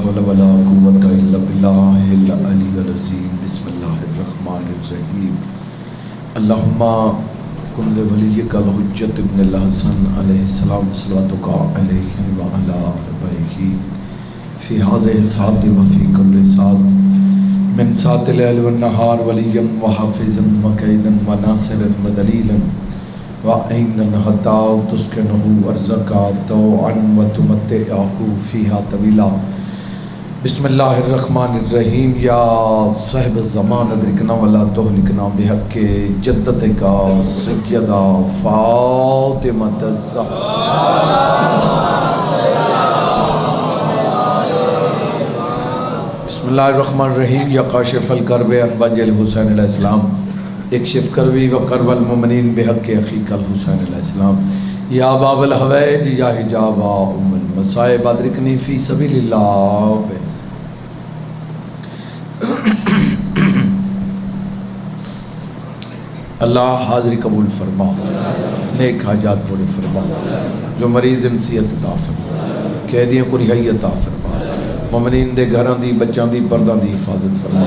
حول ولا قوة الا باللہ العلی العظیم بسم اللہ الرحمن الرحیم اللہم کن لولیک الحجت ابن الحسن علیہ السلام صلواتک علیہ وعلا آبائہ فی هذه الساعة وفی کل ساعة من ساعة الليل والنهار وليا وحافظا وكيدا وناصرا ودليلا وعينا حتى تسكنه أرزقا طوعا وتمتعه فيها طويلا بسم الله الرحمن الرحيم يا صاحب الزمان ادركنا ولا تهلكنا بحق جدتك سيدة فاطمة الزهراء بسم اللہ الرحمن الرحیم یا کاشف الکرب عن وجہ الحسین علیہ السلام اکشف کربی و کرب المؤمنین بحق اخیک الحسین علیہ السلام یا باب الحویج یا حجاب ام المصائب ادرکنی فی سبیل اللہ اللہ حاضری قبول فرما نیک حاجات پورے فرما جو مریض انسیت عطا فرما قیدیوں کو رہائی عطا فرما مومنین دے گھران دی بچان دی پردان دی حفاظت فرما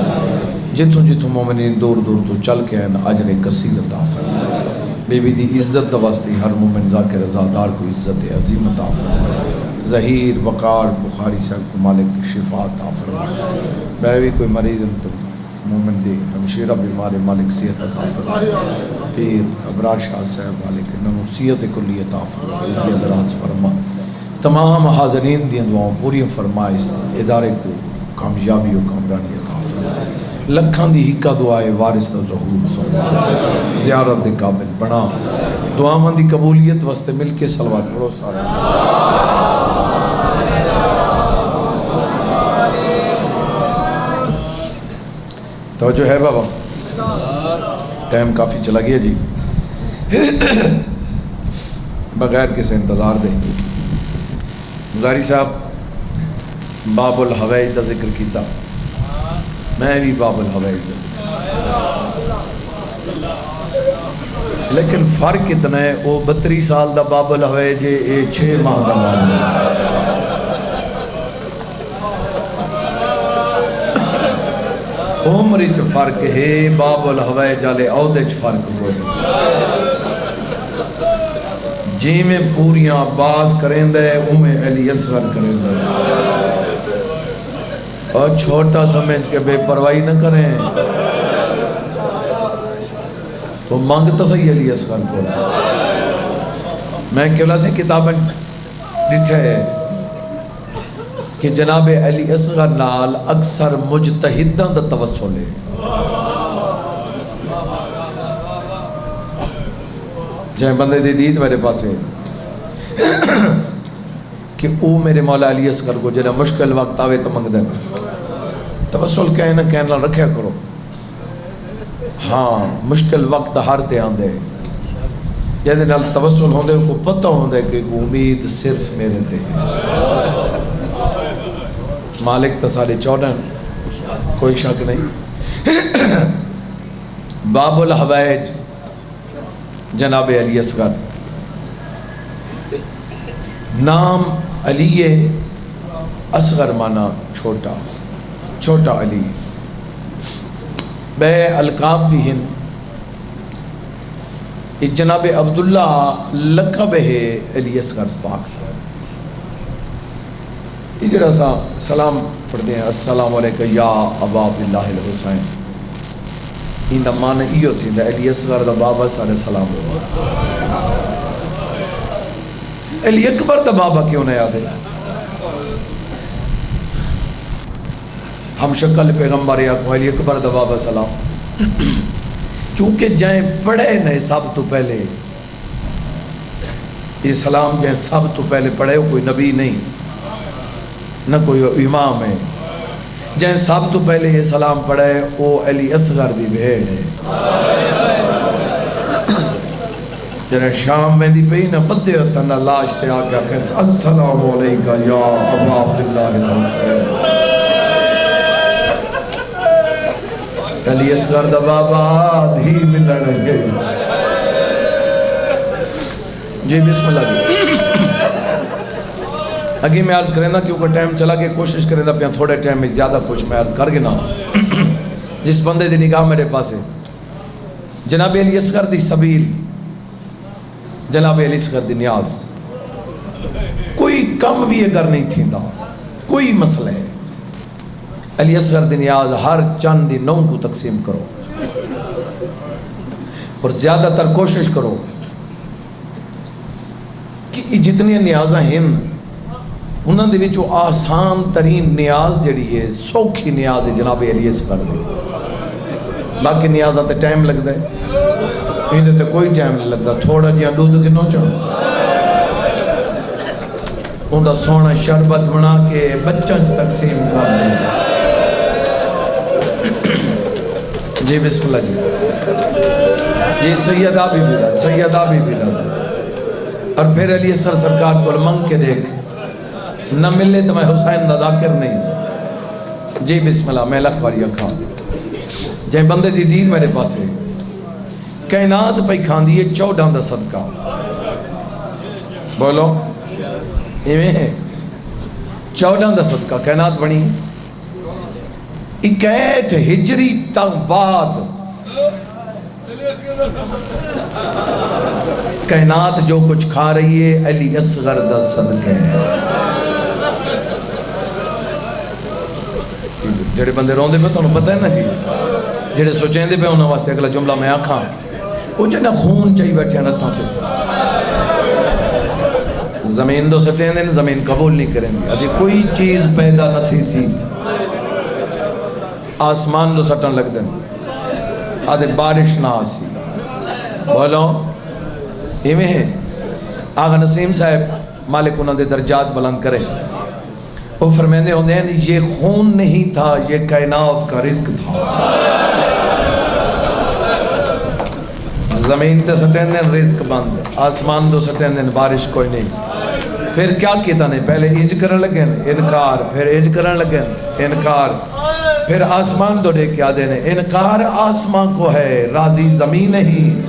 جتوں جتوں مومنین دور دور تو چل کے ہیں اجر کثیر عطا فرما بی بی دی عزت دواستی ہر مومن ذاکر رضادار کو عزت عظیم عطا فرما ظہیر وقار بخاری صاحب کو مالک شفا عطا فرما میں بھی کوئی مریض ہوں تو مومن دی ہمشیرہ بیمار مالک صحت عطا فرما پیر ابرار شاہ صاحب مالک نموسیت کلی عطا فرما زندگی دراز فرما تمام حاضرین دی دعاؤں پوری فرمائے اس ادارے کو کامیابی و کامرانی عطا فرما لکھاں دی ہکا دعائے وارث دا ظہور فرما زیارت دے قابل بنا دعاواں دی قبولیت واسطے مل کے صلوات پڑھو سارے توجہ ہے بابا ٹائم کافی چلا گیا جی بغیر کسی انتظار دے مزاری صاحب باب الحویج دا ذکر کیتا میں بھی باب الحویج دا ذکر لیکن فرق اتنا ہے وہ 32 سال دا باب الحویج ہے 6 ماہ دا باب عمر اچ فرق ہے باب الحویج والے عہدے اچ فرق ہوئے جی میں پوریاں باز کریں دے اومیں علی اصغر کریں دے اور چھوٹا سمجھ کے بے پرواہی نہ کریں تو مانگتا صحیح علی اصغر کو میں کیولا سے کتابیں ڈٹھے کہ جناب علی اصغر نال اکثر مجتہداں دا توسل ہے جائیں بندے دی دید میرے پاس ہے کہ او میرے مولا علی اصغر کو جنہا مشکل وقت آوے تو منگ دیں توسل کہنا کہنا رکھیا کرو ہاں مشکل وقت ہر تے آن دے جہاں نال توسل ہوندے کو پتہ ہوندے کہ امید صرف میرے تے مالک تسالے چودن کوئی شک نہیں باب الحویج جناب علی اصغر نام علی اصغر مانا چھوٹا چھوٹا علی بے القاب بھی ہیں جناب عبداللہ لقب ہے علی اصغر پاک یہ جڑا سا سلام پڑھتے ہیں السلام علیکم یا ابا عبداللہ الحسین این دا معنی ایو تھی دا علی اصغر دا بابا سارے سلام علی اکبر دا بابا کیوں نہیں آدھے ہم شکل پیغمبر یا کو علی اکبر دا بابا سلام چونکہ جائیں پڑھے نہیں سب تو پہلے یہ سلام جائیں سب تو پہلے پڑھے کوئی نبی نہیں نہ کوئی امام ہے جہاں سب تو پہلے یہ سلام پڑھے وہ علی اصغر دی بھیڑ ہے جنہیں شام میں دی پہی نہ بدے ہوتا نہ لاش تے آگیا کہس السلام علیکہ یا ابا عبداللہ الحسین علی اصغر دا بابا دھی ملن گئی جی بسم اللہ جی اگے میں عرض کریں کیونکہ ٹائم چلا کے کوشش کریں پہ تھوڑے ٹائم میں زیادہ کچھ میں عرض کر کے نہ جس بندے دی نگاہ میرے پاس ہے جناب علی اصغر دی سبیل، جناب علی اصغر دی نیاز، کوئی کم بھی اگر نہیں تھیندا، کوئی مسئلہ ہے علی اصغر دی نیاز ہر چند دی 9 کو تقسیم کرو اور زیادہ تر کوشش کرو کہ جتنی نیازاں ہیں انہاں دے وچوں آسان ترین نیاز جڑی ہے سوکھی نیاز ہے جناب علی اصغر دی۔ باقی نیازاں تے ٹائم لگتا ہے، انہیں تے کوئی ٹائم نہیں لگتا، تھوڑا جہاں دودھ کنو چاہو انہاں سونا شربت بنا کے بچوں تقسیم کر دیں۔ جی بسم اللہ جی جی سیدہ بی بی راضی، سیدہ بی بی راضی، اور پھر علی اصغر سرکار کو منگ کے دیکھ نہ ملے تو میں حسین دا ذاکر نہیں۔ جی بسم اللہ میں لکھ باری اکھا جائیں بندے دی دید میرے پاس ہے، کائنات پہ کھان دیئے 14 دا صدقہ، بولو ایویں ہے 14 دا صدقہ کائنات بنی 61 ہجری تک بعد کائنات جو کچھ کھا رہی ہے علی اصغر دا صدقہ ہے۔ جڑے بندے رون دے پہ تو انہوں پتہ ہے نا جی، جڑے سوچیں دے پہ انہوں واسطے اگلا جملہ میں آکھاں وہ جنہ خون چاہی بیٹھے ہیں نتاں پہ زمین دو سٹیں دیں زمین قبول نہیں کریں گے، اجھے کوئی چیز پیدا نہ تھی سی آسمان دو سٹن لگ دیں آدھے بارش نہ آسی، بولو ایمیں ہے آغا نسیم صاحب مالک انہوں دے درجات بلند کرے، وہ فرمیندے ہوندے ہیں یہ خون نہیں تھا یہ کائنات کا رزق تھا۔ زمین تے سٹین دیں رزق بند، آسمان دو سٹین دیں بارش کوئی نہیں، پھر کیا کیتا نہیں، پہلے انج کرن لگیں انکار، پھر انج کرن لگیں انکار، پھر آسمان دو دیکھ کیا دینے انکار آسمان کو ہے راضی زمین نہیں،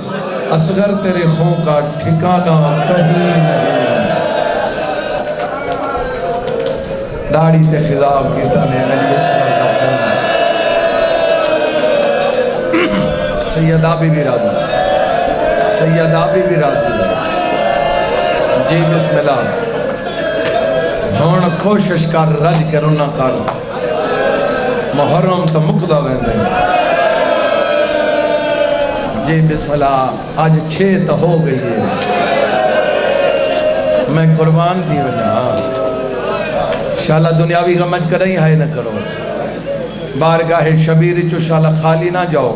اصغر تیرے خون کا ٹھکانہ کہیں نہیں، داڑھی تے خضاب کی تانے علی اصغر کا خون۔ سیدہ بی بی راضی، سیدہ بی بی راضی، جی بسم اللہ ہون کوشش کر رج کے رونا کر محرم تو مقدہ ویندے، جی بسم اللہ آج 6 تو ہو گئی ہے میں قربان تھی بنا شاءاللہ دنیاوی غمج کریں ہائے نہ کرو، بارگاہ شبیر چو شاءاللہ خالی نہ جاؤ،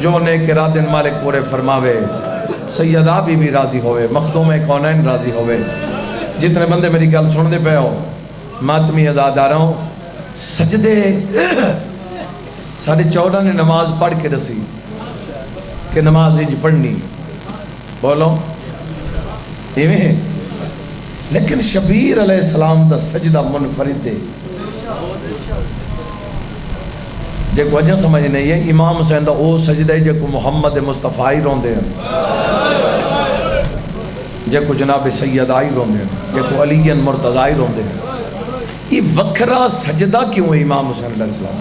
جو نیک ارادن مالک پورے فرماوے، سیدہ بی بی راضی ہوئے، مخدوم کونین راضی ہوئے، جتنے بندے میری گل سن دے پہ ہو ماتمی ازاد آ رہا ہوں، سجدے 14:30 نے نماز پڑھ کے رسی کہ نماز انج پڑھنی، بولو ایویں ہے، لیکن شبیر علیہ السلام دا سجدہ منفرد ہے، جے کو اجن سمجھ نہیں ہے امام حسین دا او سجدہ ہے جے کو محمد مصطفیٰ ہی رون دے ہیں، جے کو جناب سید آئی رون دے ہیں، جے کو علی مرتضی آئی رون دے ہیں، یہ وکھرا سجدہ کیوں ہے امام حسین علیہ السلام؟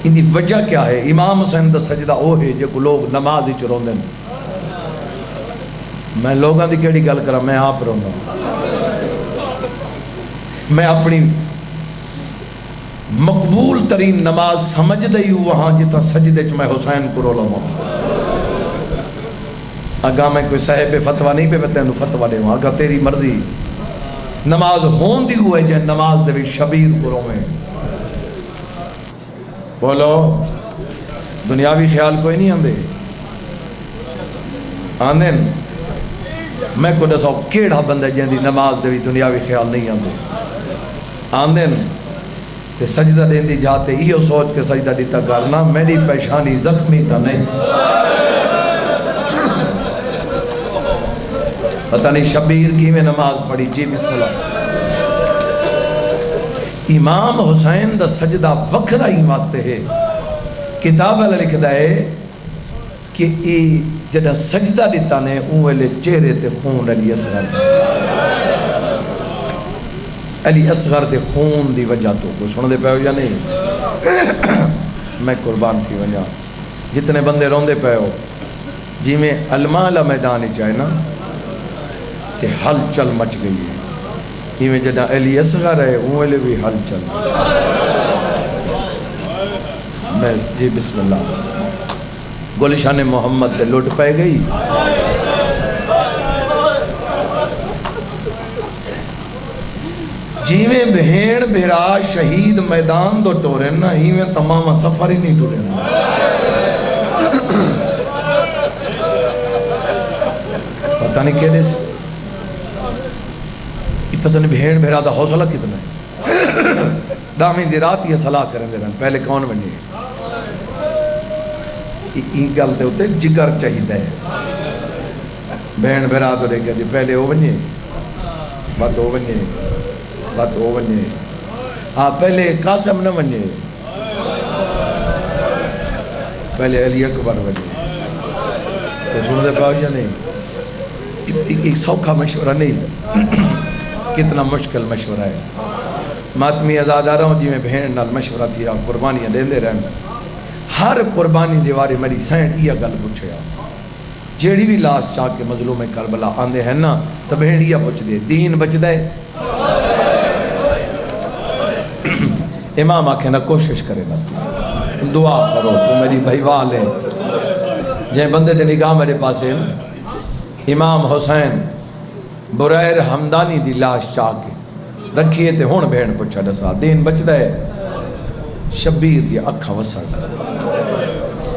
ان دی وجہ کیا ہے؟ امام حسین دا سجدہ او ہے جے کو لوگ نماز ہی چرون دے ہیں، میں لوگاں دی کیڑی گل کرا میں آپ رہوں گا، میں اپنی مقبول ترین نماز سمجھ دئی وہاں جتا سجدے چ میں حسین کو رو لوں، اگا میں کوئی صاحب فتوہ نہیں پہ بتے انہوں فتوہ دے وہاں، اگا تیری مرضی نماز ہون دی ہوئے جائے نماز دے بھی شبیر کو رو میں، بولو دنیاوی خیال کوئی نہیں آندے آندین، میں کو دساؤ کیڑا بندہ جن دی نماز دے بھی دنیاوی خیال نہیں آندے آندین، تے سجدہ دین دی جاتے ایو سوچ کے سجدہ دیتا کرنا میری پیشانی زخمی تا نہیں، پتہ نہیں شبیر کی میں نماز پڑھی، جی بسم اللہ۔ امام حسین دا سجدہ وکھرا ہی واسطے ہے، کتاب اللہ لکھ دائے کہ جدہ سجدہ دیتا نے اوہلے چہرے تے خون علی اصغر، علی اصغر دے خون دی وجہ تو کوئی سن دے پے ہو یا نہیں؟ میں قربان تھی وجہ جتنے بندے روندے پے ہو جی میں المالا میدان چاہے نا تے حل چل مچ گئی ہے ہی میں جدہ علی اصغر ہے وہ لے بھی حل چل میں جی بسم اللہ گلشان محمد تے لٹ پہ گئی جی میں بہن بھرا شہید میدان دو ٹورے نا ہی میں تمام سفر ہی نہیں ٹورے نا پتہ نہیں کہنے سے پتہ نہیں بہن بھرا دا حوصلہ کتنا ہے دامی دی رات یہ صلاح کریں دے رہے ہیں پہلے کون بنی ہے یہ گلتے ہوتے جگر چاہیدہ ہے بہن بھرا تو دیکھا دی پہلے وہ بنی بات وہ بنی بات وہ بنی پہلے قاسم نہ بنی پہلے علی اکبر بنی تو سن دے پاؤ یا نہیں ایک سوکھا مشورہ نہیں کتنا مشکل مشورہ ہے ماتمی ازاد آ رہا ہوں جی میں بہن نال مشورہ تھی آپ قربانیاں دیں دے رہے ہیں ہر قربانی دیواری میری سین یہ گل پوچھے جیڑی بھی لاش چاہ کے مظلوم کربلا آندے ہیں نا تو بہن یہ پوچھ دے دین بچ دے امام آکھے نا کوشش کرے نا دعا کرو تو میری بھائیوال ہے جن بندے دے نگاہ میرے پاس ہے امام حسین برائر حمدانی دی لاش چاہ کے رکھیے تے ہون بہن پوچھا دسا دین بچ دے شبیر دی اکھا وسر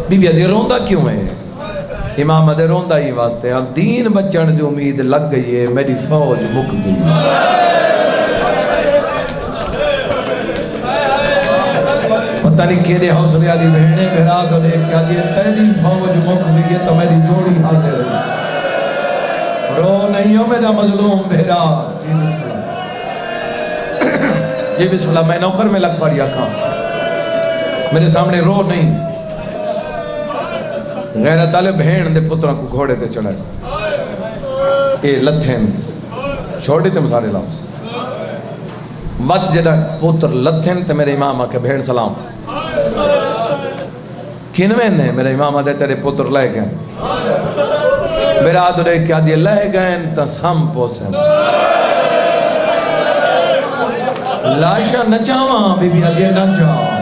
بی بی ادھے روندہ کیوں ہے امام ادھے روندہ ہی واسطے ہاں دین بچن جو امید لگ گئی ہے میری فوج مک گئی پتہ نہیں کیرے حوصلے علی بہنیں بھرا دو لے کیا دیئے تیری فوج مک گئی ہے تو میری جوڑی حاضر ہے رو نہیں ہو میرا مظلوم بھرا یہ بسم اللہ میں نوکر میں لگ پڑیا کام میرے سامنے رو نہیں غیرت آلے بہن دے پتران کو گھوڑے تے چڑھائے اے لتھین چھوڑی تے مسارے لفظ وقت جدہ پتر لتھین تے میرے امام آکے بہن سلام کنویں نے میرے امام آدھے تیرے پتر لے گئے میرا آدھے کیا دیئے لے گئے تا سم پوسے لاشا نچاواں بی بی آدھے نچاواں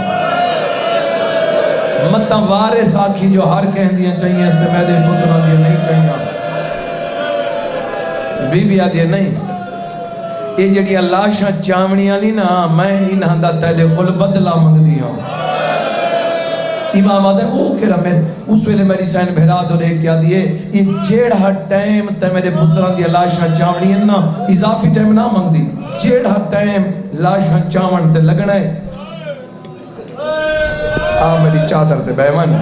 مطا وارث آکھی جو ہر کہن دیا چاہیے اس سے میرے پتروں دیا نہیں چاہیے بی بی آدھے نہیں یہ جڑی لاشا چاونیاں نہیں نا میں انہاں دا تیلے قل بدلا منگ دیا امام آدھے او کہہ میں اس ویلے میری سین بھیرا دو لے کیا دیئے یہ جیڑھا ٹائم تے میرے پتران دی لاشا چاونی ہے نا اضافی ٹائم نہ منگ دی جیڑھا ٹائم لاشا چاون تے لگنا ہے میری چادر تے بیمن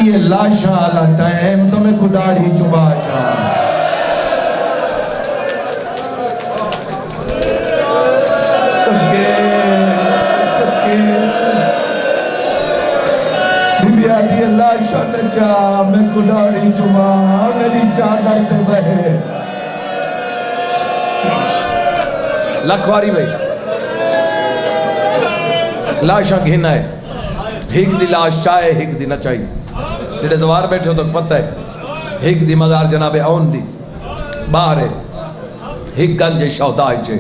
یہ لاشا آلا ٹائم تو میں کھڑاڑی چبا چاہ سکے بی بی آدھی لاشا نچا میں کھڑاڑی چبا میری چادر تے بہے لکھواری بھائی لاشاں گھنا ہے ہک دی لاش چاہے ہک دی نہ چاہیے جڑے زوار بیٹھے ہو تو پتہ ہے ہک دی مزار جناب اون دی باہر ہے ہک گنج شہداء چے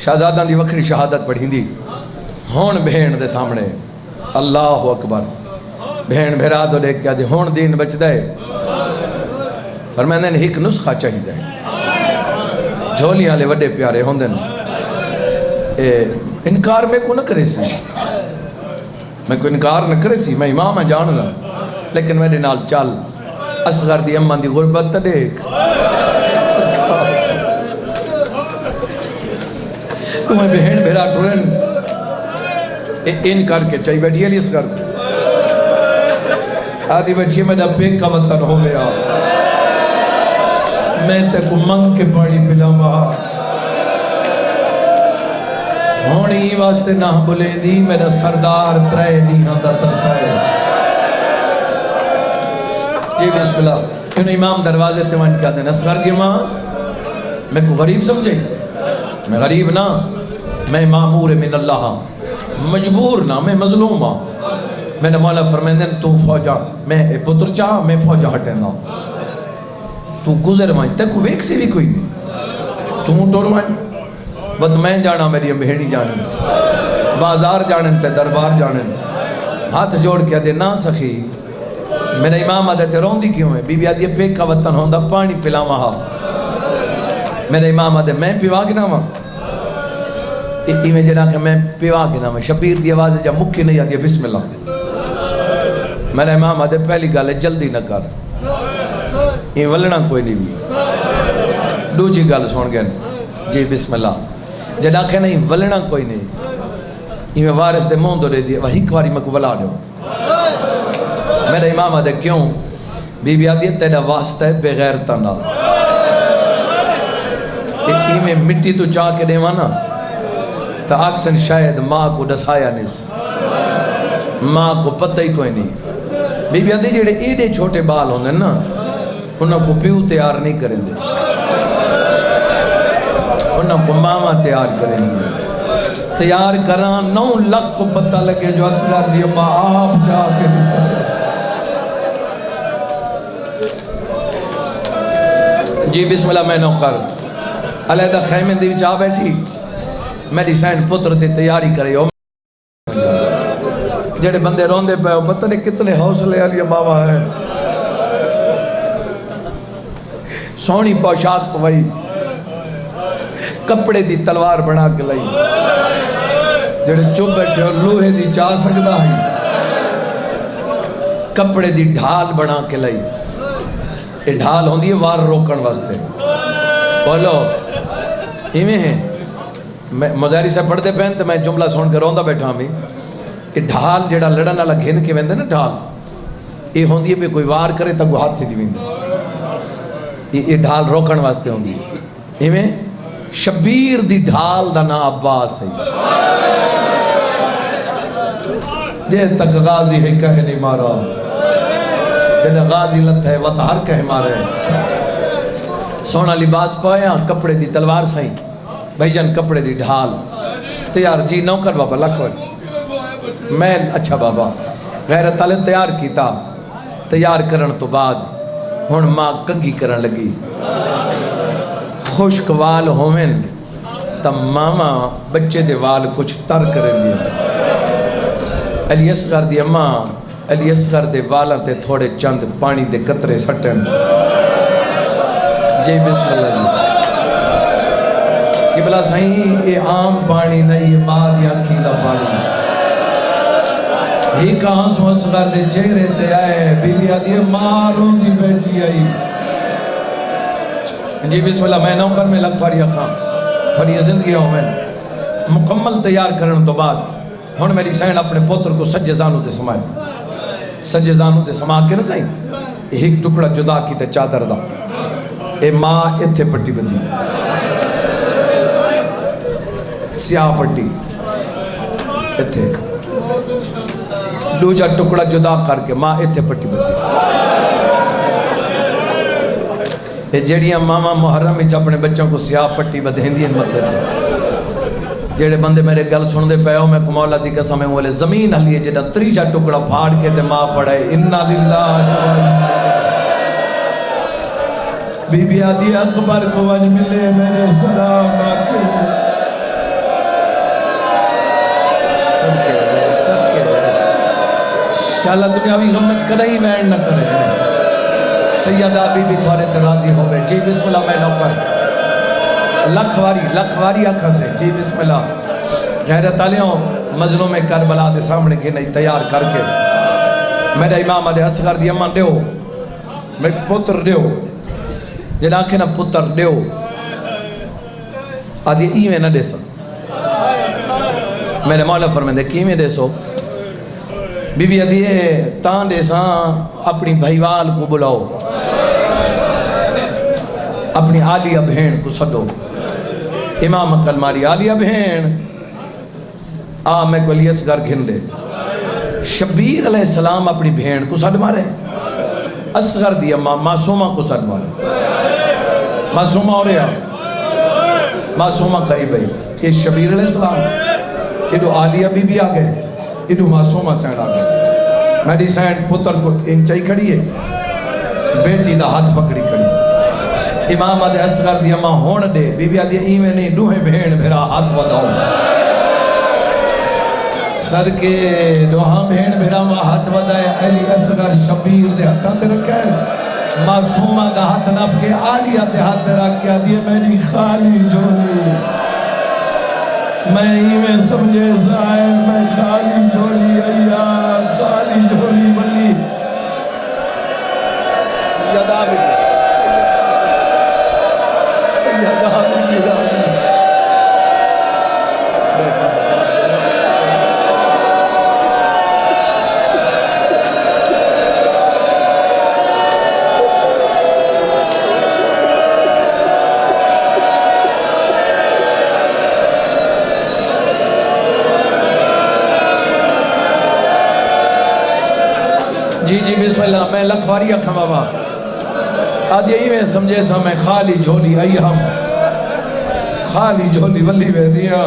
شہزادہ دی وکری شہادت پڑھی دی ہون بہن دے سامنے اللہ اکبر بہن بھیرا دو لے کیا دی ہون دین بچ دے فرمائنے ہک نسخہ چاہی دے جھولیاں لے وڈے پیارے ہون دن انکار میں کو نہ کرے سی میں کو انکار نہ کرے سی میں امام جان رہا لیکن میرے نال چال اصغر دی اماں دی غربت دیکھ تمہیں بہن بھیرا ٹورن انکار کے چاہی بیٹھی ہے لیس کر آدھی بیٹھی ہے میرا پیک کا وطن ہو گیا میں تے کو منگ کے پاڑی پلا مہا ہونی واسطے نہ بلے دی میرا سردار ترے نہیں ہاں دا تسائے یہ بسم اللہ کیوں امام دروازے تیوان کیا دیں اصغر کی ماں میں کو غریب سمجھے میں غریب نہ، میں معمور من اللہ ہاں، مجبور نہ، میں مظلوم ہاں۔ میرے مولا فرمیندے تو فوجا میں پتر چاہ میں فوجا ہٹینا، تو گزر وائیں تے کو ویک سی بھی کوئی نہیں، تو ٹور وائیں بد میں جانا میری بہنی جانی، بازار جانن تے دربار جانن، ہاتھ جوڑ کے دے نا سخی میرا امام آدھے تے روندی کیوں ہے؟ بی بی آدھی پیکا وطن ہوندہ پانی پلا وہاں، میرا امام آدھے میں پیوا گنا وہاں، میں جنا کہ میں پیوا گنا وہاں، شبیر دی آواز جا مکی نہیں آدھی بسم اللہ، میرا امام آدھے پہلی گالے جلدی نہ کر، یہ ولنا کوئی نہیں بھی، دو جی گال سون گئے جی بسم اللہ، جنا کہ نہیں ولنا کوئی نہیں، یہ وارث دے مون دو دے دی وہی کواری مکو ولا دو، میرا امام آدھے کیوں؟ بی بی آدھی تیرا واسطہ ہے بغیر تنا، ایک میں مٹی تو چاہ کے دیوانا تا اکسن شاید ماں کو دسایا نیس، ماں کو پتہ ہی کوئی نہیں، بی بی آدھی جیڑے ایڈے چھوٹے بال ہوندے نا انہوں کو پیو تیار نہیں کریں دے، انہوں کو ماما تیار کریں دے، تیار کران 9 لاکھ کو پتہ لگے جو اصغر دی ماں آپ جا کے دیتا ہے۔ جی بسم اللہ میں نوکر علیحدہ خیمے دی چاہ بیٹھی میری سینڈ پتر دی تیاری کرے ہو، جڑے بندے روندے پہ ہو پتہ نہیں کتنے حوصلے علی ماما ہے، سونی پوشاک پوائی کپڑے دی تلوار بنا کے لائی، جڑے چپ بیٹھے ہو لوہے دی چاہ سکتا ہے، کپڑے دی ڈھال بنا کے لائی، یہ ڈھال ہوندی ہے وار روکن واسطے، بولو ایمیں ہیں مظاہری سے پڑھتے پہن تو میں جملہ سن کے روندہ بیٹھا ہمیں، یہ ڈھال جڑا لڑن والا گھن کے ویندے نا ڈھال، یہ ہوندی ہے پہ کوئی وار کرے تا کو ہاتھ تھی دی ویندے، یہ ڈھال روکن واسطے ہوندی ہے، ایمیں شبیر دی ڈھال دا نا عباس ہے، جے تک غازی ہے کہہ نہیں مارا، جنہ غازی لت ہے وطہر کہہ مارے، سونا لباس پایا کپڑے دی تلوار سائیں، بھائی جان کپڑے دی ڈھال تیار، جی نوکر بابا لکھوئے میں اچھا بابا غیرت تعلیم تیار کیتا، تیار کرن تو بعد ہون ماں کنگی کرن لگی، خوشک وال ہومن تا ماما بچے دے وال کچھ تر کرن دیا، علی اصغر دی اماں علی اصغر دے والاں تے تھوڑے چند پانی دے قطرے سٹن، جی بسم اللہ جی قبلہ صحیح یہ عام پانی نہیں، یہ ماں دی آنکھی دا پانی، ہی کہاں سو اصغر دے چہرے تے آئے، بی بی آدھی ماں رون دی بیٹی آئی، جی بسم اللہ میں نوکر میں لکھواری اکھاں اور یہ زندگی ہوں میں مکمل تیار کرن تو بعد ہون میری سین اپنے پوتر کو سجے زانو تے سمائے، سجے زانو تے سما کے نہ سائیں، ایک ٹکڑا جدا کی تے چادر دا، اے ماں اتھے پٹی بندی سیاہ پٹی اتھے، دوجا ٹکڑا جدا کر کے ماں اتھے پٹی بندی، اے جڑیاں ماما محرم اچھ اپنے بچوں کو سیاہ پٹی بدہندی ہیں مطلب، جڑے بندے میرے گل سن دے پہ ہو میں کمولا دی قسم ہے والے زمین حلیے جڑا تریجا ٹکڑا پھاڑ کے تے ماں پڑھے انا للہ، بی بی آدھی اکبر کو ون ملے میرے سلام آکے، سب کے شاءاللہ دنیاوی غمت کدھائی وین نہ کرے، سیدہ بی بی تھوڑے تراضی ہوئے، جی بسم اللہ میں نوکر لکھ واری آنکھا سے، جی بسم اللہ غیرت علیوں مظلوم کربلا دے سامنے کے نہیں تیار کر کے میرا امام آدھے اصغر دی اماں دیو میرے پتر دیو، جنہاں کے نا پتر دیو آدھی ایویں نہ دے سا، میرے مولا فرمائے کیویں دے سو، بی بی آدھی تان دے سا اپنی بھائیوال کو بلاؤ، اپنی عالیہ بہن کو سدو، امام عقل ماری عالیہ بہن میں کو علی اصغر گھن دے، شبیر علیہ السلام اپنی بہن کو سد مارے، اصغر دی اماں معصومہ کو سد مارے، معصومہ ہو رہا معصومہ قریب ہے یہ شبیر علیہ السلام ادو عالیہ بی بی آگئے ادو معصومہ سین آگئے میری سین پتر کو انچائی کھڑی ہے بیٹی دا ہاتھ پکڑی کھڑی امام آدھے اصغر دی اماں ہون دے بی بی آدھے ایویں نہیں دوہیں بہن بھیرا ہاتھ وداؤں صدقے دوہاں بہن بھیرا ماں ہاتھ ودائے علی اصغر شبیر دے ہاتھاں تے رکھے معصومہ دا ہاتھ نپ کے عالیہ دے ہاتھ رکھ کے آدھے میری خالی جولی میں ایویں سمجھے زائر میں خالی جولی ایا خالی جولی بلی یدا بھی سیدہ بھی راضی جی جی بسم اللہ میں لکھواری اکھا بابا آدھے ہی میں سمجھے سا میں خالی جھولی ایہم خالی جھولی ولی میں دیا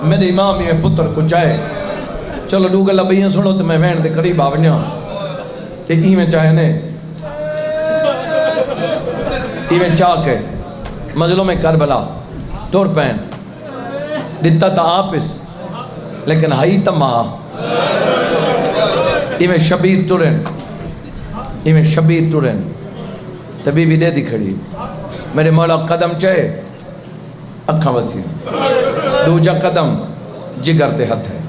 میرے امام یہ پتر کو چاہے چلو دو گلہ بھئیاں سنو تو میں وین دے قریب آونیا کہ ایویں چاہے نے ایویں چاہ کے مظلوم کربلا ٹور پین دیتا تا آپس لیکن ہائی تا ماں ایویں شبیر ٹورن تبھی بھی دے دی کھڑی میرے مولا قدم چاہے اکھاں وسیع دوجا قدم جگر تے ہتھ ہے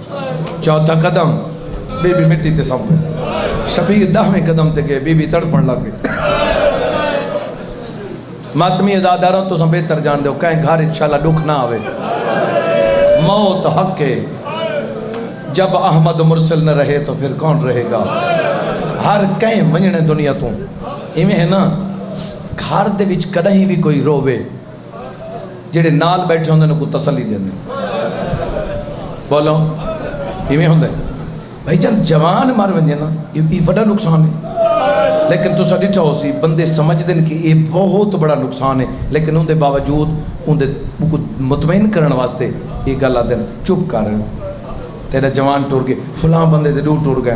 چوتھا قدم بی بی مٹی تے سنپے شبیر دہویں قدم تے گئے بی بی تڑپن لگے ماتمی ازاداروں تو سن بہتر جان دے کہیں گھر انشاءاللہ دکھ نہ آوے موت حق ہے جب احمد مرسل نہ رہے تو پھر کون رہے گا ہر کہیں ونجنے دنیا تو ایمیں ہے نا گھر دے وچ کدہیں بھی کوئی رووے جڑے نال بیٹھے ہوندے نے کو تسلی دینے بولو ایمیں ہوندے بھائی جان جوان مار ونجے نا یہ بڑا نقصان ہے لیکن تو سا ڈٹھا ہو سی بندے سمجھ دیں کہ یہ بہت بڑا نقصان ہے لیکن ان دے باوجود ان دے مطمئن کرن واسطے یہ گل آدھے چپ کر تیرا جوان ٹور گئے فلاں بندے دے دور ٹور گئے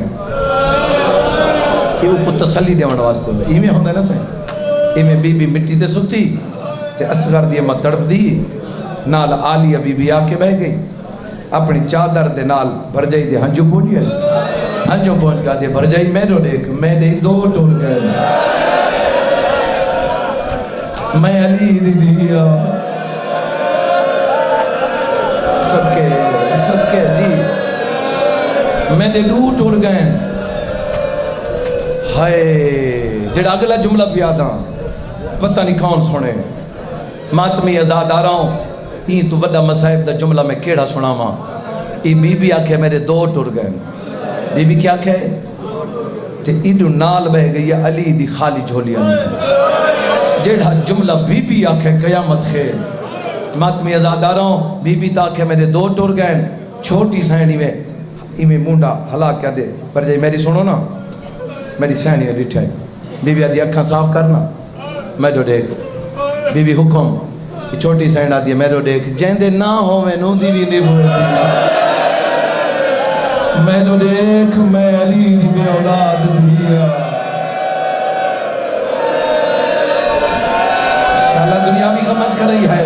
یہ اوپر تسلی دیوان واسطے ہوئے ایمیں ہوندے نا سہیں ایمیں بی بی مٹی تے ستی تے اصغر دی امہ تڑپ دی نال عالیہ بی بی آکے بہ گئی اپنی چادر دے نال بھر جائی دے ہنجو پہنچ گئے ہنجو پہنچ گا دے بھر جائی میرو دیکھ میں دے دو ٹور گئے میں علی دی دیا صدقے دی میں دے دو ٹور گئے ہائے جڑا اگلا جملہ بھی آدھا پتہ نہیں کون سنے ماتمی ازاد آ رہا ہوں یہ تو بڑا مسائب دا جملہ میں کیڑا سنا ماں یہ بی بی آکھے میرے دو ٹور گئے بی بی کیا کہے تے ایڈو نال بہ گئی علی دی خالی جھولی آنی جڑا جملہ بی بی آکھے قیامت خیز ماتمی ازاد آ رہا ہوں بی بی تاکھے میرے دو ٹور گئے چھوٹی سینی میں ایمیں مونڈا ہلا کیا دے پر جائے میری سنو نا میری سینی میں ڈٹھائی بی بی آدھی اکھاں صاف کرنا میں دو دیکھ بی بی حکم چھوٹی سینڈ آدھی ہے میں دو دیکھ جیندے نہ ہو میں نو دی بھی نہیں بھول میں دو دیکھ میں علی دی بے اولاد دیا شاءاللہ دنیا بھی کمج کر رہی ہے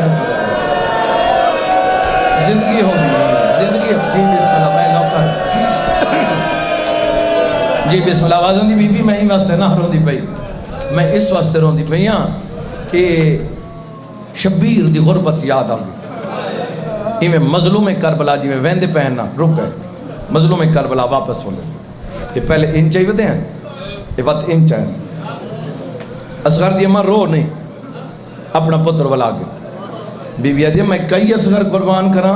زندگی ہوگی زندگی جی بسم اللہ میں نوکر جی بسم اللہ آوازوں دی بی بی میں ہی واسطے نہ رون دی پئی میں اس واسطے رون دی پئی ہاں کہ شبیر دی غربت یاد آ گئی میں مظلوم کربلا جی میں ویندے پہننا رک گئے مظلوم کربلا واپس ہو گئے یہ پہلے ان چاہیے ودے ہیں یہ وقت ان چاہیے اصغر دی اماں رو نہیں اپنا پتر والا گئے بی بی آدھی میں کئی اصغر قربان کرا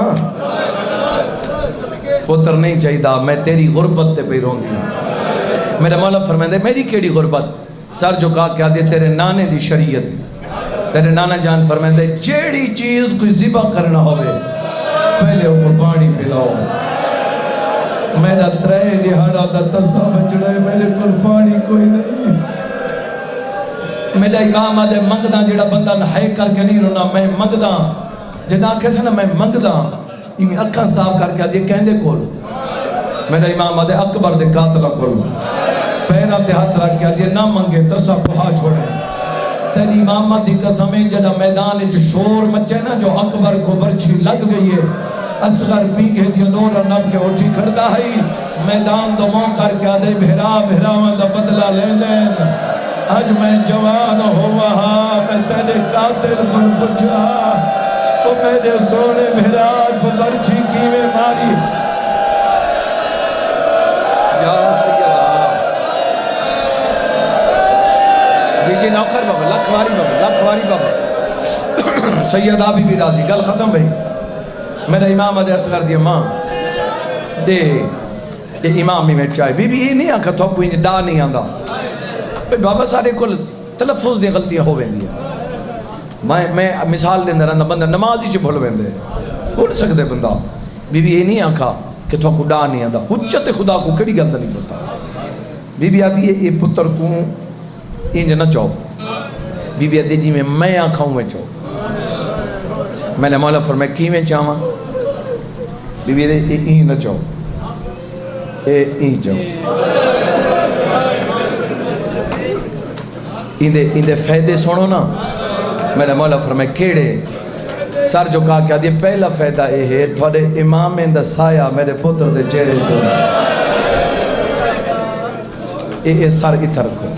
پتر نہیں چاہیے دا میں تیری غربت تے پہ رون دی میرا مولا فرمائے میری کیڑی غربت سر جو کہا کہ آدھے تیرے نانے دی شریعت تیرے نانا جان فرمائے جیڑی چیز کوئی ذبح کرنا ہوئے پہلے وہ پانی پلاؤ میرا ترے لہارا دا تسا بچڑا ہے میرے کل پانی کوئی نہیں میرا امام آدھے منگدہ جڑا بندہ نہائے کر کے نہیں رونا میں منگدہ جنا کیسے نا میں منگدہ یہ اکھاں صاف کر کے آدھے کہندے کھول میرا امام آدھے اکبر دے قاتلہ کھول پیرہ تے ہاتھ رکھ کے آدھے نہ منگے ترسا پہا چھوڑے تیری امامہ دی قسمیں جڑا میدان جو شور مچے نا جو اکبر کو برچھی لگ گئی ہے اصغر پی گئے دی نور نب کے اٹھی کھڑتا ہے میدان دو مو کر کے آدھے بھیرا میں دا بدلہ لے لین آج میں جوان ہوا میں تیرے قاتل کو پچھا تو میرے سونے بھیرا کو برچھی کی میں ماری یا سیدہ جی نوکر بابا لکھواری بابا سیدہ بھی راضی گل ختم بھئی میرا امام آدھے اصغر دی ماں دے امام میں چاہے بی بی یہ نہیں آکھا تو کوئی ڈا نہیں آندہ بابا سارے کل تلفظ دی غلطیاں ہو ویندی ہیں میں مثال دے اندر بندہ نماز ہی چھے بھول ویندے بھول سکتے بندہ بی بی یہ نہیں آکھا کہ تو کو ڈا نہیں آندہ حجت خدا کو کڑی گلتا نہیں کرتا بی بی آدھی ہے یہ پتر کو انج نہ چاہو بی بی آدھی جی میں آنکھاؤں میں چاہو میں نے مولا فرمائے کی میں چاہاں بی بی آدھی یہ نہ چاہو چاہو اندے فیدے سنو نا میں نے مولا فرمائے کیڑے سر جو کہا کیا دیئے پہلا فیدہ یہ ہے تھوڑے امام اندہ سایہ میرے پتر دے چہرے دے اے سر اتھا رکھو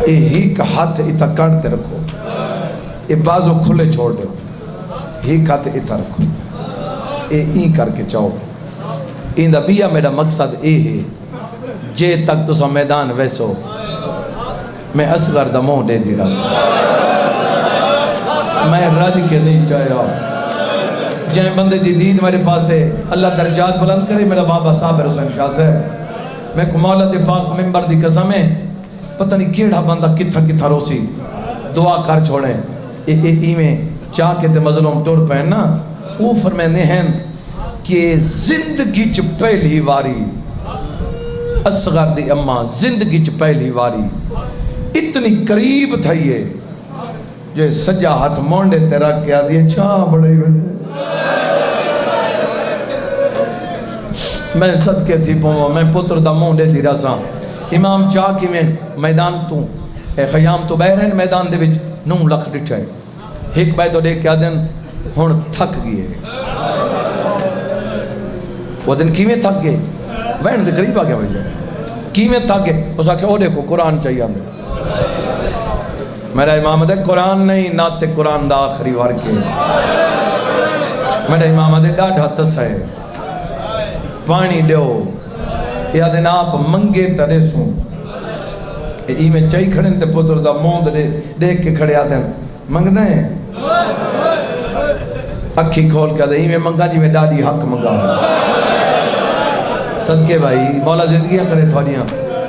اے ہی کا ہاتھ اتھا کانٹتے رکھو اے بازو کھلے چھوڑ دو ہی کا ہاتھ اتھا رکھو اے این کر کے چاہو اندہ بیا میرا مقصد اے ہے جے تک تو سا میدان ویسو میں اصغر دموں دے دی رہا میں رج کے نہیں چاہیا جائیں بندے دی دید میرے پاس ہے اللہ درجات بلند کرے میرا بابا صابر حسین شاہ سے میں کو مولا دے پاک ممبر دی قسم ہے پتہ نہیں کیڑا بندہ کتھا روسی دعا کر چھوڑیں میں چاہ کے تے مظلوم ٹور پہن نا وہ فرمینے ہیں کہ زندگی چ پہلی واری اصغر دی اماں زندگی چ پہلی واری اتنی قریب تھائیے جو سجا ہاتھ مونڈے تیرا کیا دیئے چھاں بڑے بڑے میں صدقے تھی پہنوا میں پتر دا مونڈے دی رسا امام چاہ کی میں میدان تو اے خیام تو بہرین میدان دے وچ 9 لکھ ڈٹھائے ایک بھائی تو دیکھ کیا دن ہون تھک گئے وہ دن کیویں تھک گئے وین دے قریب آگیا بھائی کیویں تھک گئے اس آکے او دیکھو قرآن چاہیے آندے میرا امام دے قرآن نہیں نات قرآن دا آخری وار کے میرا امام دے ڈاڑھا تس ہے پانی دیو یا دن آپ منگے تڑے سوں ای میں چاہی کھڑیں تے پتر دا موند دیکھ کے کھڑے آتے ہیں منگ دیں اکھی کھول کے آتے ای میں منگا جی میں ڈاڑی حق منگا صدقے بھائی مولا زندگیاں کرے تھوڑیاں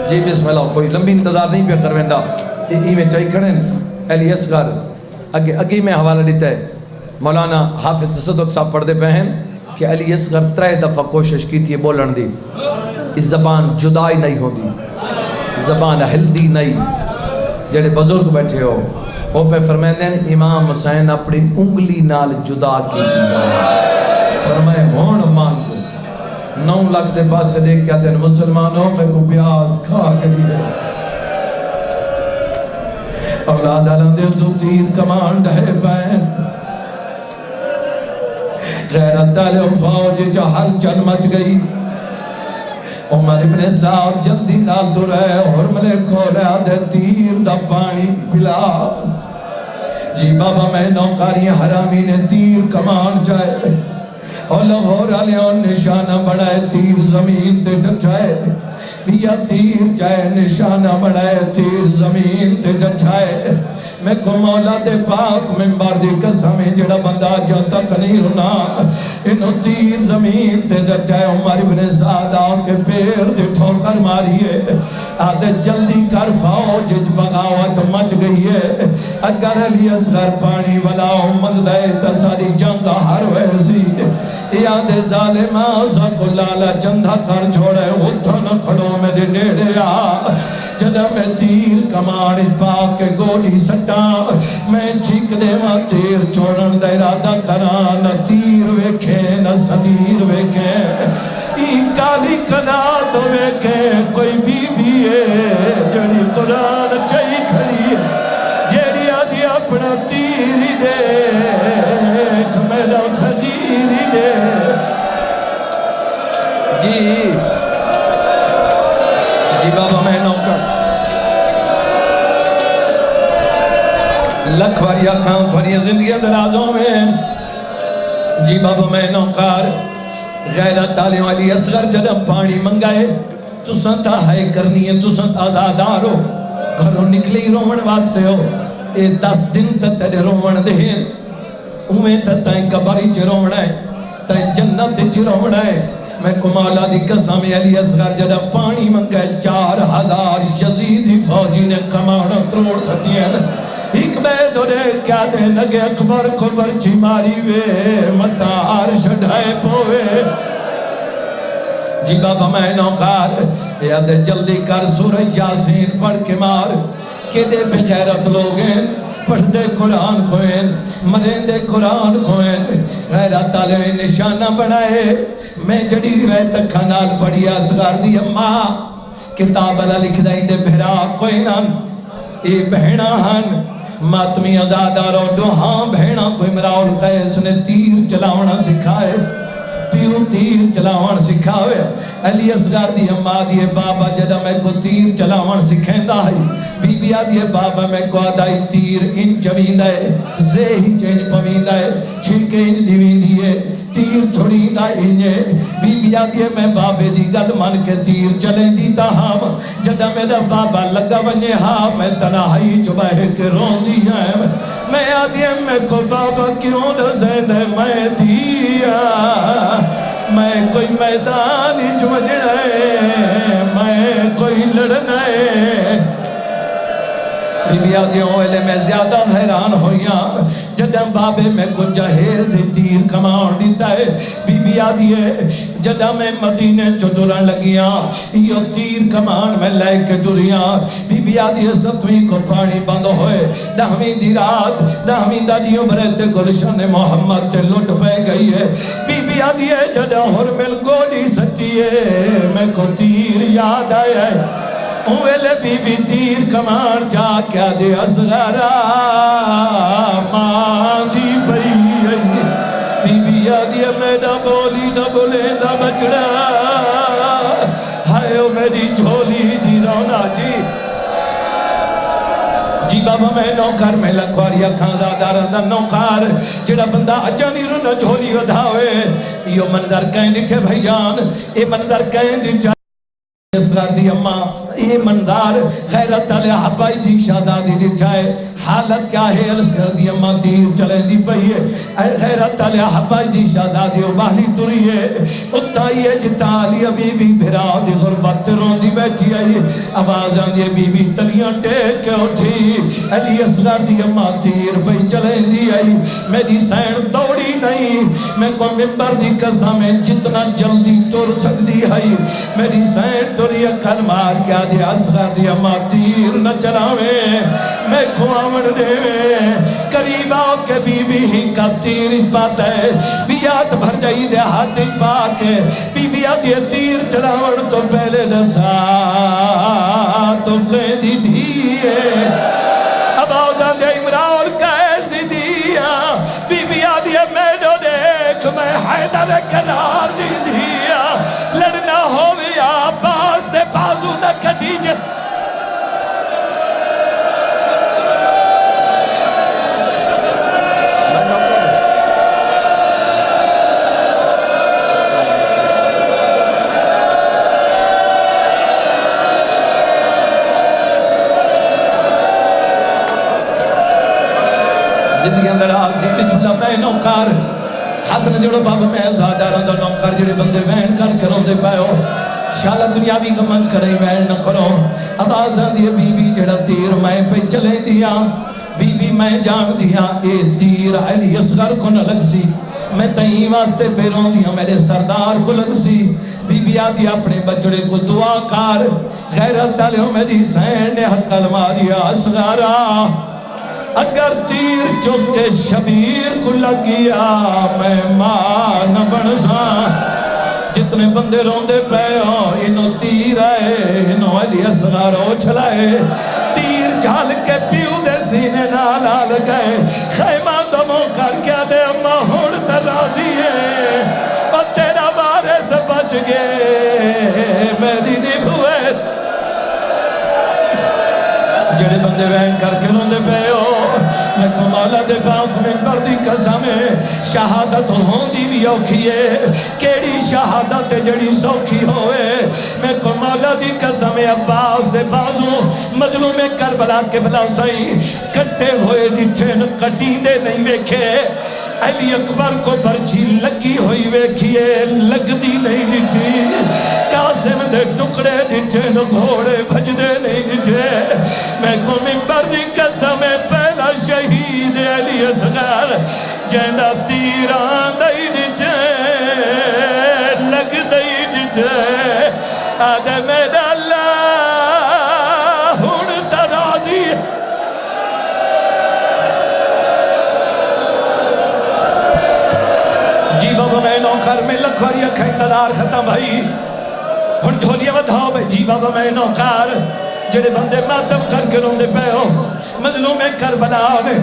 جی بسم اللہ کوئی لمبی انتظار نہیں پہ کروینڈا ای میں چاہی کھڑیں علی اصغر اگی میں حوالہ دیتا ہے مولانا حافظ تصدق صاحب پڑھ دے پہن کہ علی اصغر 3 دفعہ کوشش کی تھی بولن دی اس زبان جدائی نہیں ہو دی زبان ہلدی نہیں جڑے بزرگ بیٹھے ہو وہ پہ فرمائے دیں امام حسین اپنی انگلی نال جدا کی فرمائے ہون مانگو 9 لاکھ دے پاس سے دیکھ کیا دیں مسلمانوں میں کو پیاس کھا گئی ہے اولاد علم دے تو تیر کمانڈ ہے پین غیرت دالے فوج جہر چل مچ گئی عمر ابن صاحب جلدی نال تو رہے اور ملے کھولے آدھے تیر دا پانی پلا جی بابا میں نوکاری حرامی نے تیر کمان جائے اور لاہور علیوں نشانہ بڑھائے تیر زمین تے ڈٹھائے یا تیر جائے نشانہ بڑھائے تیر زمین تے ڈٹھائے میں کو مولا دے پاک ممبر دی قسمیں جڑا بندہ جو تک نہیں رنا انہوں تیر زمین تے ڈٹھائے عمر ابن سعد کے پیر دے ٹھوکر ماری ہے آدھے جلدی کر فوج بغاوت مچ گئی ہے اگر علی اصغر پانی والا امد دے تساری جنگ ہر ویسی یاد ظالمہ سا کو لالا چندہ کر چھوڑے اتھن کھڑوں میں دے نیڑے آ جدہ میں تیر کمانی پاک کے گولی سٹا میں چیک دے ماں تیر چوڑن دا ارادہ کرا نہ تیر ویکھے نہ صدیر ویکھے ای کالی کلا تو ویکھے کوئی بی بی ہے جڑی قرآن چاہی کھڑی ہے جیڑی آدھی اپنا تیری دیکھ میرا صدیری دے جی بابا میں نوکر لکھ واری آنکھاں تھوڑی زندگی درازوں میں جی بابا میں نوکر غیرت آلے والی اصغر جدم پانی منگائے تو سنتا ہے کرنی ہے تو سنتا آزادار ہو گھروں نکلی رومن واسطے ہو اے 10 دن تک تیرے رومن دہین اویں تتائیں کباری چی رومن ہے تائیں جنت چی رومن ہے میں کمالا دی قسم علی اصغر جدہ پانی منگئے 4000 یزیدی فوجی نے کمانا تروڑ سکتی ہیں ایک بیدو نے کیا دے لگے اکبر کو برچی ماری وے متا عرش ڈھائے پوے جی بابا میں نوکار یاد جلدی کر سورہ یاسین پڑھ کے مار کہ دے پہ غیرت لوگیں پڑھ دے قرآن کوئن مرین دے قرآن کوئن غیرت آلے نشانہ بنائے میں جڑی روایت کھنال پڑھی اصغر دی اماں کتاب اللہ لکھ دائی دے بھرا کوئنان اے بہنا ہن ماتمی ازادارو دوہاں بہنا کوئی مراؤل قیس نے تیر چلاونا سکھائے پیو تیر چلاوان سکھاوے علی اصغر دی اماں دیئے بابا جدہ میں کو تیر چلاوان سکھیں دا ہے بی بی آدھیے بابا میں کو آدھائی تیر ان چوین دائے زیہی چینج پوین دائے چھنکے ان لیوین دیئے تیر چھوڑی نہ انجے بی بی آدھیے میں بابے دی گل من کے تیر چلیں دیتا ہم جدہ میرا بابا لگا ونجے ہاں میں تنہائی چباہے کے رون دیا ہے میں آدھیے میں کو بابا کیوں نہ زین ہے میں دیا میں کوئی میدان چمجھنا ہے میں کوئی لڑنا ہے بی بی آدھیوں والے میں زیادہ حیران ہویاں جدہ بابے میں کو جہیز تیر کمان دیتا ہے بی بی آدھیے جدہ میں مدینے چٹورن لگیاں یہ تیر کمان میں لے کے جوریاں بی بی آدھیے 7ویں کو پانی بند ہوئے 10ویں دی رات 10ویں دا دیوں برہتے گلشن محمد تے لٹ پہ گئی ہے بی بی آدھیے جدہ حرمل گولی سچی ہے میں کو تیر یاد آیا ہے اوہلے بی بی تیر کمان جا کیا دے اصغرہ مان دی پئی بی بی آدھی میں نہ بولی نہ بولے نہ بچڑا ہائے او میری جھولی دی رونا جی جی بابا میں نوکر میں لکھواریا کھانزادہ رہا نوکر جڑا بندہ اجانی رو نہ جھولی ودھاوے یہ منظر کہیں دیچھے بھائی جان یہ منظر کہیں دیچھے اصغر دی اماں یہ منظر غیرت علیہ حبائی دی شہزادی دی جائے حالت کیا ہے اصغر دی اماں تیر چلے دی پئی ہے غیرت علیہ حبائی دی شہزادی و باہلی توری ہے اتائی ہے جتا علی بی بی بھرا دی غربت رون دی بیٹھی آئی آوازاں دی بی بی تلیاں ٹیک کے اٹھی علی اصغر دی اماں تیر پئی چلے دی آئی میری سین دوڑی نہیں میں کو ممبر دی قسم میں جتنا جلدی ٹر سکتی ہے میری سین توری اکھل مار کیا دی اصغر دی اماں تیر نہ چلاوے میں کھواوڑ دے قریب آؤ کے بی بی ہی کا تیر پاتا ہے بیات بھر جائی دے ہاتھ پاکے بی بی آدھی تیر چلاوڑ تو پہلے دسا تو قیدی دیئے اب آؤزان دے امراؤل قیدی دیا بی بی آدھی میں دو دیکھ میں حیدر قرار دی دیا لڑنا ہویا باز دے بازو نہ کٹیجے زندگی اندر آپ جی بسم اللہ میں نوکار ہاتھ نے جڑو بابا میں زیادہ رہا نوکار جڑے بندے وین کر کے روندے پائے ہو شالا دنیاوی گمنٹ کرے وین نہ کرو اب آزان دیئے بی بی جڑا تیر میں پہ چلے دیا بی بی میں جان دیا اے تیر علی اصغر کو نہ لگ سی میں تئیں واسطے پہ رون دیا میرے سردار کو لگ سی بی بی آدھی اپنے بچڑے کو دعا کار غیرت علیہ میری سین نے حق الماریا اصغرہ اگر تیر چک کے شبیر کو لگ گیا میں ماں نہ بن سا جتنے بندے روندے پے ہو انہوں تیر آئے انہوں علی اصغر اچھلائے تیر جھال کے پیو دے سینے نال گئے خیمہ دموں کر کے دے اماں ہوڑ ترازی ہے اور تیرا بارے سے بچ گئے میری نبوت جڑے بندے وین کر کے روندے پے ہو میں کو مولا دے پاک منبر دی قسم شہادت ہوندی بھی اوکھی ہے کیڑی شہادت جڑی سوکھی ہوئے میں کو مولا دی قسم عباس دے بازو مظلوم کربلا کے بلا حسین کٹے ہوئے ڈٹھن کٹیندے نہیں ویکھے علی اکبر کو برچی لگی ہوئی ویکھیے لگ دی نہیں ڈٹھی قاسم دے ٹکڑے ڈٹھے نو گھوڑے بھجدے نہیں ڈٹھے میں کو منبر دی قسم پہلا شہید علی اصغر جینا تیران نہیں ڈٹھے لگ دی ڈٹھے آدھے میرا اللہ ہون ترازی جی بابا میں نوکر میں لکھوری اکھا انتظار ختم بھائی ہن جھولیے بدھاؤ بھائی جی بابا میں نوکر جڑے بندے ماتم کر کے روندے پہ ہو مظلوم کربلا نے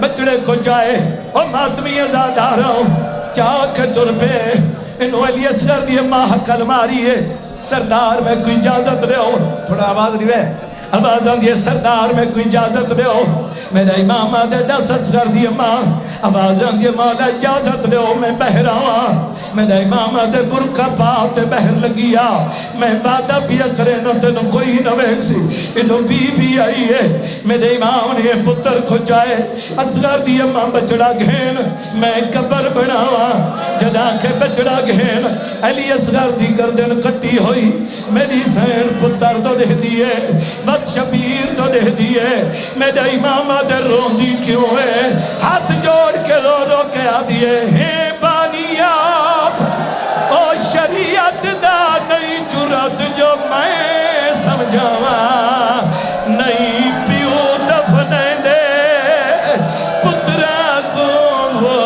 بچڑے کو جائے اور ماتمی ازادہ رہو چاہ کے تر پہ انہوں علی اصغر دی ماہ کل ماری ہے سردار میں کوئی اجازت دے ہو تھوڑا آواز نہیں ہے آواز آن دیئے سردار میں کوئی اجازت دے ہو میرا امام آدھے دس اصغر دی ماں آواز آن دیئے مولا اجازت دے ہو میں بہر آواں میرا امام آدھے برکہ پاتے بہر لگیا میں وعدہ پیا کرے نہ تینوں کوئی نہ ویک سی انہوں بی آئی ہے میرے امام نے پتر کو جائے اصغر دی ماں بچڑا گھین میں قبر بناواں جدا کے بچڑا گھین علی اصغر دی گردن کٹی ہوئی میری سین پتر دو دے دیئے وقت شبیر دو دے دیئے میرا امام آدھے روندی کیوں ہے ہاتھ جوڑ کے رو رو کے آدھیے ہیں بانی آپ او شریعت دا نہیں جرات جو میں سمجھاواں نہیں پیو دفنے دے پترہ کون وہ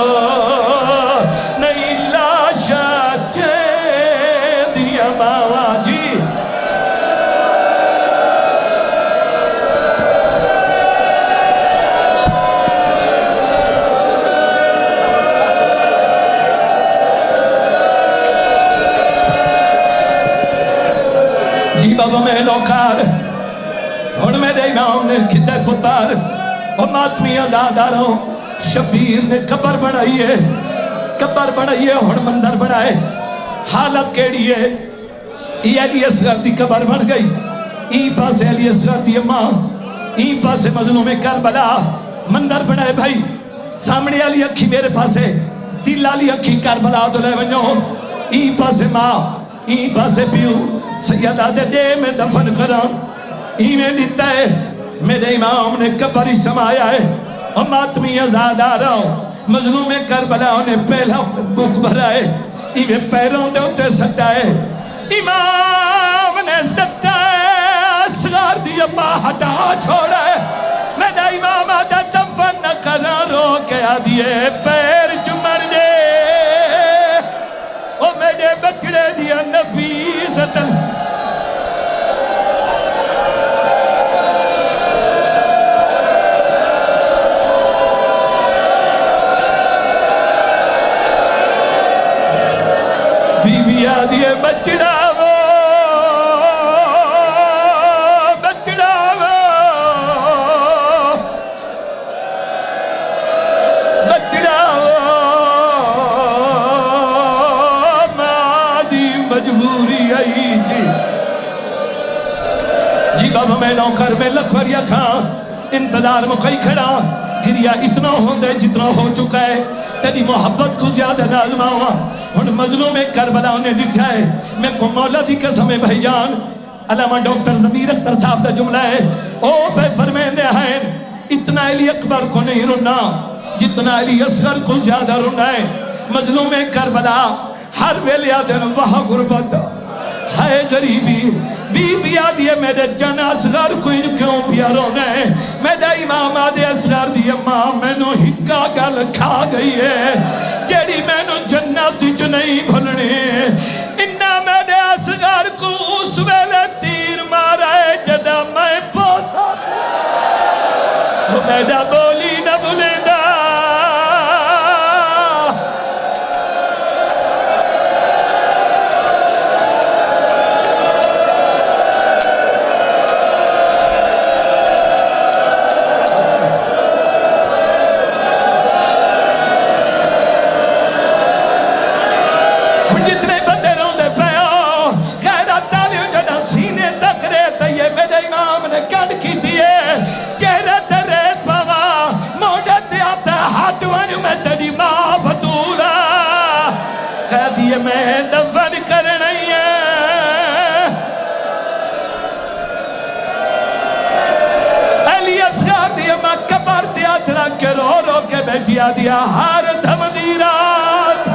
نہیں لاشا چین دیا ماوا جی بابا میں نوکار ہن میرے امام نے کھتے پتار اور ماتمی آزاد آ رہا ہوں شبیر نے قبر بنائی ہے ہن منظر بنائے حالت کیڑی ہے یہ علی اصغر دی قبر بن گئی ای پاسے علی اصغر دی ماں ای پاسے مظلوم کربلا منظر بنائے بھائی سامنے علی اکھی میرے پاسے دل علی اکھی کربلا دو لے ونجو ای پاسے ماں ای پاسے پیو سیدہ دے میں دفن کرام ہی میں دیتا ہے میرے امام نے قبر ہی سمایا ہے اور ماتمی آزاد آ رہا ہوں مظلوم کربلا نے پہلا بک بھرا ہے ہی میں پیروں دے ہوتے سکتا ہے امام نے سکتا ہے اصغر دی ماں ہٹا چھوڑا ہے میرا امام آدھا دفن نہ کرا رو کے آدھیے پیر چمر دے اور میرے بچڑے دیا نفیست دیئے بچڑا وہ مادی مجبوری آئی جی بابا میں نوکر میں لکھوریا کھاں انتظار مکئی کھڑا گریا اتنا ہوندے جتنا ہو چکا ہے تیری محبت کو زیادہ نازمہ ہوا ہن مظلوم کربلا انہیں لکھا ہے میں کو مولا دی قسم بھائی جان علامہ ڈاکٹر ضمیر اختر صاحب دا جملہ ہے او پہ فرمیندے ہیں اتنا علی اکبر کو نہیں رونا جتنا علی اصغر کو زیادہ رونا ہے مظلوم کربلا ہر ویلیا دن وہاں غربت ہے غریبی بی بی آدھی ہے میرے جن اصغر کوئی کیوں پیاروں نے میرے امام آدھے اصغر دی ماں میں نو ہکا گل کھا گئی ہے جیڑی میں نو جنت جو نہیں بھولنے انہا میرے اصغر کو اس ویلے تیر مارا ہے جدا میں پوسا وہ میرا بولی نہ بھولے دا جتنے بندے روندے پہ ہو خیرات تالیوں جڑا سینے تک ریت یہ میرے امام نے کڑ کی دیئے چہرے تے ریت پاوا موڑے تے آتا ہاتھ وانیو میں تیری ماں بطولا کہہ دیئے میں دفن کرنی ہے علی اصغر دیئے میں کبر دیا ترا کے رو رو کے بیٹھیا دیا ہر دھم دی رات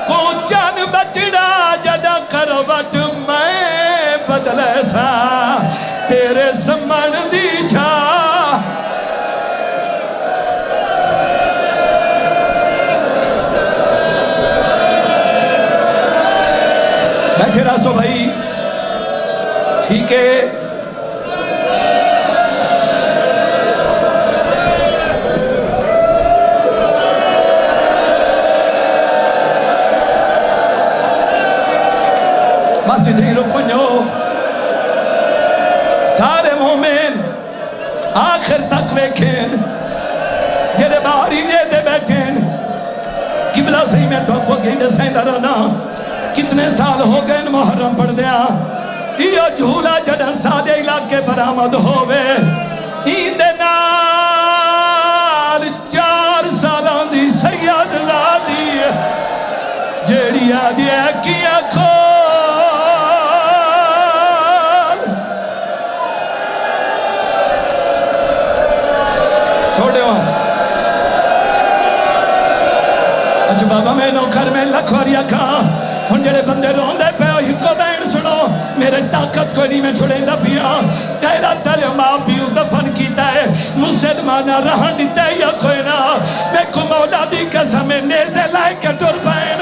کو جان بچڑا جدا کروٹ میں بدلے سا تیرے سمن دی جا بیٹھے راسو بھائی ٹھیک ہے بس ادھر رکھنیو سارے مومن آخر تک ویکھیں جیرے باہری دے بیٹھیں قبلہ صحیح میں تو کو گئی سیندہ رہنا کتنے سال ہو گئے محرم پڑھ دیا یہ جھولا جڑن سادے علاقے برآمد ہوئے ایندے نال 4 سالان دی سید لادی جیڑی آدھی ہے کیا کھول چھوڑے ہو اچھا بابا میں نوکر میں لکھوریا کھا ان جڑے بندے روندے پہ ہکو بین سنو میرے طاقت کوئی نہیں میں چھوڑے نہ پیا تیرا تلے ماں پیو دفن کیتا ہے مسلمانہ رہن دیتے یا کوئی نہ میں کو مولا دی قسم نیزے لائے کے ٹر پائے